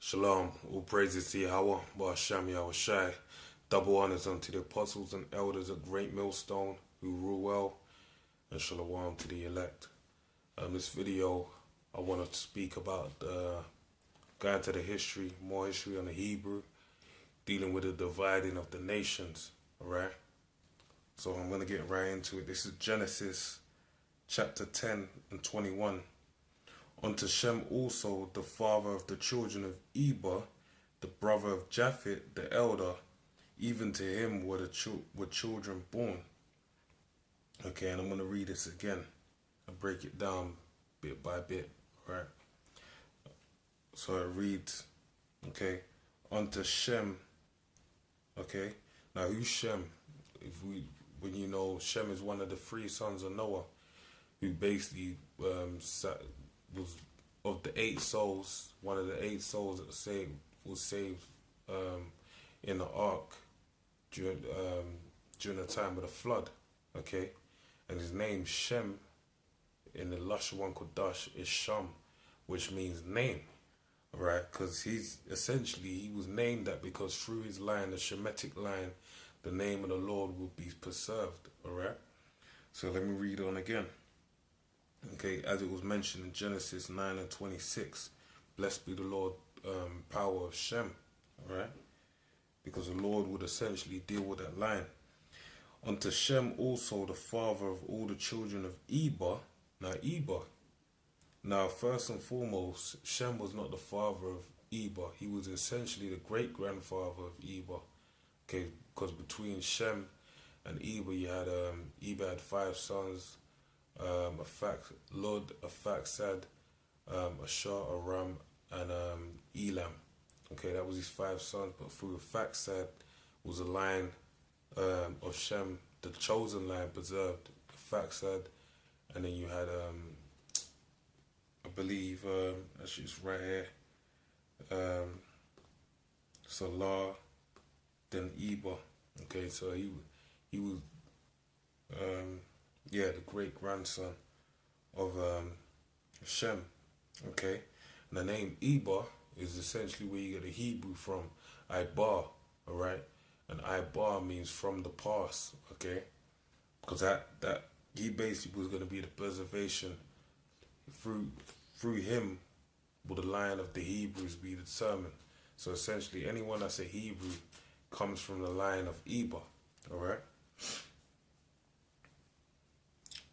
Shalom, all praises to Yahweh, Ba'asham Yahushai. Double honors unto the apostles and elders of GreatMillStone who rule well, and shalom to the elect. This video, I want to speak about going to the history, more history on the Hebrew, dealing with the dividing of the nations, alright? So I'm going to get right into it. This is Genesis chapter 10 and 21. Unto Shem also, the father of the children of Eber, the brother of Japheth, the elder, even to him were children born. Okay, and I'm going to read this again and break it down bit by bit, right? So it reads, okay, unto Shem, okay, now who's Shem? When you know, Shem is one of the three sons of Noah, who basically was of the 8 souls, one of the 8 souls that was saved in the ark during the time of the flood, okay? And his name Shem in the Lashon Kodash is Sham, which means name, right? Because he was named that because through his line, the Shemitic line, the name of the Lord will be preserved, all right? So let me read on again. Okay, as it was mentioned in Genesis 9 and 26, blessed be the Lord, power of Shem, alright? Because the Lord would essentially deal with that line. Unto Shem also, the father of all the children of Eber. Now, first and foremost, Shem was not the father of Eber. He was essentially the great-grandfather of Eber. Okay, because between Shem and Eber, Eber had 5 sons. Lod, Arphaxad, Ashar, Aram, and Elam. Okay, that was his 5 sons, but through Arphaxad was a line of Shem, the chosen line preserved, Arphaxad, and then you had, I believe, actually it's right here, Salah, then Eber. Okay, so he was, the great-grandson of Shem, okay? And the name Eber is essentially where you get the Hebrew from, Ibar, alright? And Ibar means from the past, okay? Because that he basically was going to be the preservation. Through him will the line of the Hebrews be determined. So essentially anyone that's a Hebrew comes from the line of Eber, alright?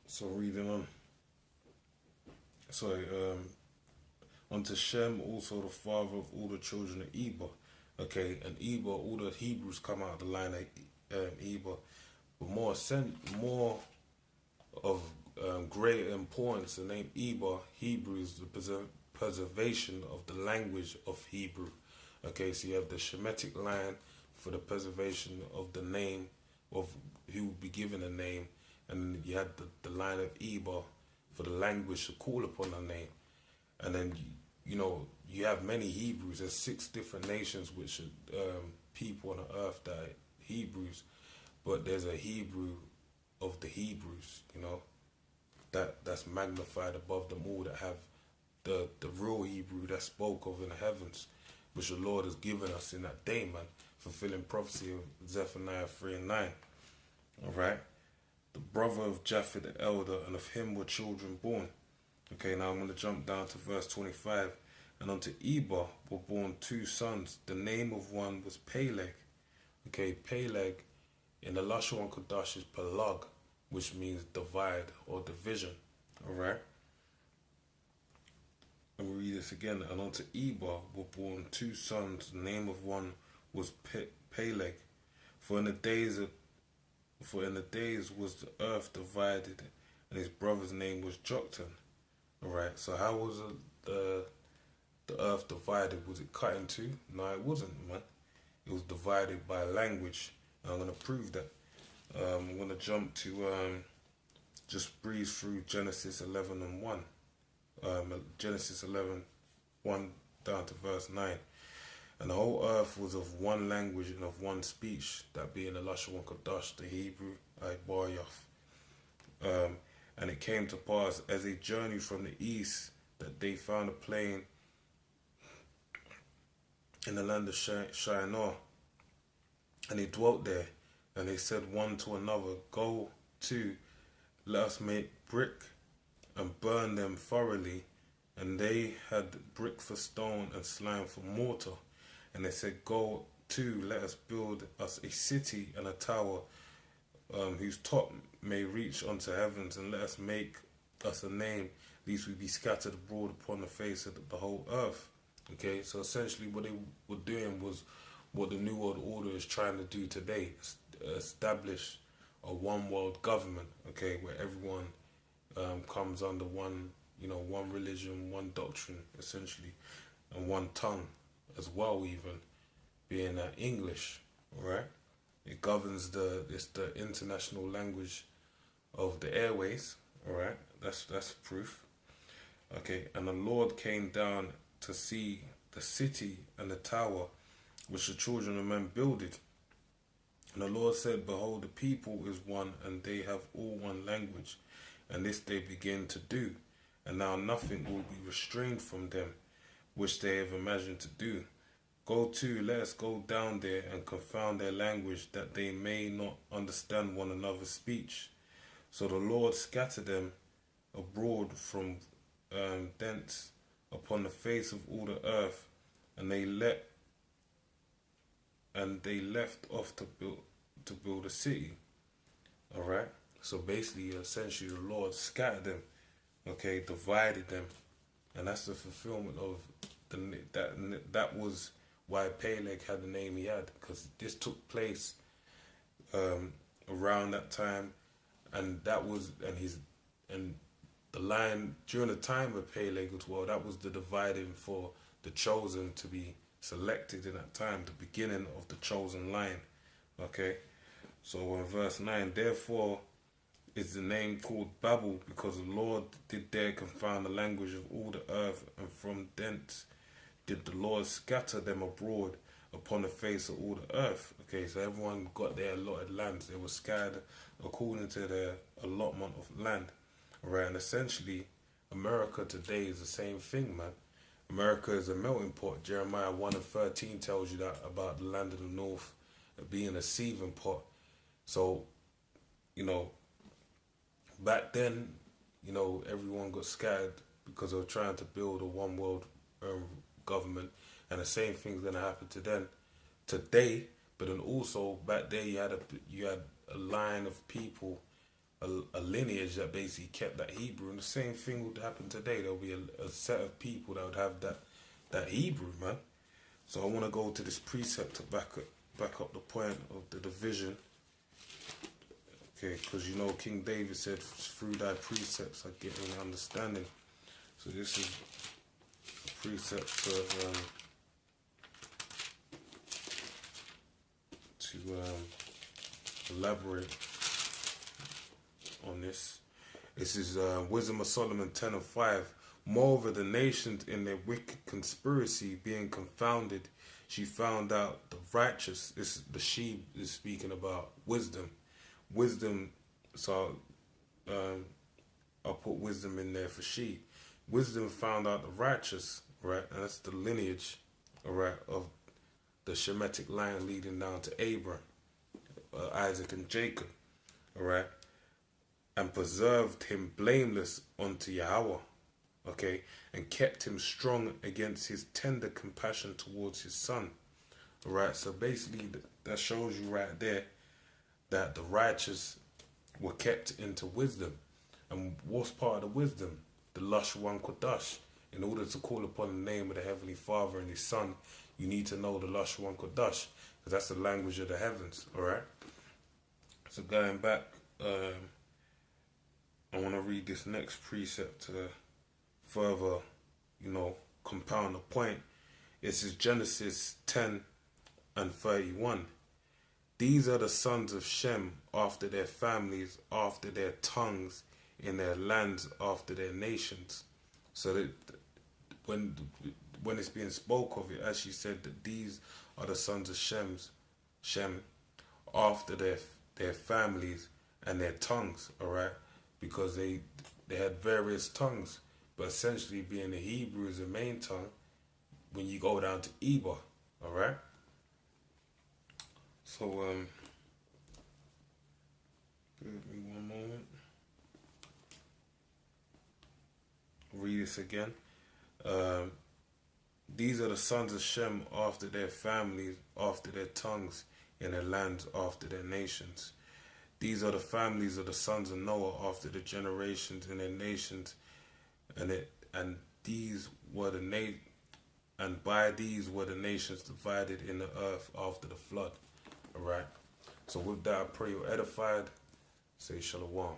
So reading on. So unto Shem also the father of all the children of Eber. Okay, and Eber, all the Hebrews come out of the line of Eber. But more of greater importance, the name Eber, Hebrew, is the preservation of the language of Hebrew. Okay, so you have the Shemitic line for the preservation of the name of who will be given a name. And you had the line of Eber for the language to call upon the name. And then, you have many Hebrews. There's 6 different nations which are people on the earth that are Hebrews. But there's a Hebrew of the Hebrews, that's magnified above them all, that have the real Hebrew that's spoke of in the heavens, which the Lord has given us in that day, man, fulfilling prophecy of Zephaniah 3 and 9. Alright? The brother of Japheth the elder, and of him were children born. Okay, now I'm going to jump down to verse 25. And unto Eber were born 2 sons. The name of one was Peleg. Okay, Peleg in the Lashon Kodash is Pelag, which means divide or division. Alright? Let me read this again. And unto Eber were born 2 sons. The name of one was Peleg. For in the days was the earth divided, and his brother's name was Joktan. Alright, so how was the earth divided? Was it cut in 2? No, it wasn't, man. It was divided by language. And I'm going to prove that. I'm going to jump to, just breeze through Genesis 11 and 1. Genesis 11, 1 down to verse 9. And the whole earth was of one language and of one speech, that being the Lashon Kodash, the Hebrew, Ibar Yaf. And it came to pass, as they journeyed from the east, that they found a plain in the land of Shinar, and they dwelt there, and they said one to another, Go to, let us make brick and burn them thoroughly. And they had brick for stone and slime for mortar. And they said, Go to, let us build us a city and a tower, whose top may reach unto heavens, and let us make us a name, lest we be scattered abroad upon the face of the whole earth. Okay, so essentially what they were doing was what the New World Order is trying to do today, establish a one world government, okay, where everyone comes under one, one religion, one doctrine, essentially, and one tongue as well, even being English, right? It governs it's the international language of the airways, all right? That's proof. Okay, and the Lord came down to see the city and the tower which the children of men builded. And the Lord said, Behold, the people is one, and they have all one language, and this they begin to do. And now nothing will be restrained from them, which they have imagined to do. Go to, let us go down there and confound their language, that they may not understand one another's speech. So the Lord scattered them abroad from thence upon the face of all the earth, and they left off to build a city. All right. So basically, essentially, the Lord scattered them, okay, divided them, and that's the fulfillment of that was why Peleg had the name he had, because this took place around that time, and that was and the line during the time of Peleg as well. That was the dividing for the chosen to be selected in that time, the beginning of the chosen line. Okay, so in verse 9, therefore is the name called Babel, because the Lord did there confound the language of all the earth, and from thence did the Lord scatter them abroad upon the face of all the earth. Okay, so everyone got their allotted lands. They were scattered according to their allotment of land. Right, and essentially America today is the same thing, man. America is a melting pot. Jeremiah 1:13 tells you that about the land of the north being a seething pot. So, back then, everyone got scattered because they were trying to build a one world government, and the same thing's gonna happen today. But then also back there, you had a line of people, a lineage that basically kept that Hebrew, and the same thing would happen today. There'll be a set of people that would have that Hebrew, man. So I want to go to this precept to back up the point of the division. Okay, because King David said, through thy precepts I get an understanding. So this is a precept to elaborate on this. This is Wisdom of Solomon 10:5. Moreover, the nations in their wicked conspiracy being confounded, she found out the righteous. The she is speaking about wisdom. So I'll put wisdom in there for she. Wisdom found out the righteous, right? And that's the lineage, all right, of the Shemitic line leading down to Abraham, Isaac, and Jacob, all right? And preserved him blameless unto Yahweh, okay? And kept him strong against his tender compassion towards his son, all right? So basically, that shows you right there that the righteous were kept into wisdom. And what's part of the wisdom? The lush one Kodash. In order to call upon the name of the Heavenly Father and his Son, you need to know the lush one Kodash, because that's the language of the heavens, alright? So going back, I want to read this next precept to further, compound the point. This is Genesis 10:31. These are the sons of Shem after their families, after their tongues, in their lands, after their nations. So that when it's being spoke of, it actually said that these are the sons of Shem after their families and their tongues, alright? Because they had various tongues, but essentially being the Hebrew is the main tongue. When you go down to Eba, Alright? So, give me one moment. Read this again. These are the sons of Shem after their families, after their tongues, in their lands, after their nations. These are the families of the sons of Noah after the generations in their nations, and these were the and by these were the nations divided in the earth after the flood. All right. So with that, I pray you're edified. Say shalom.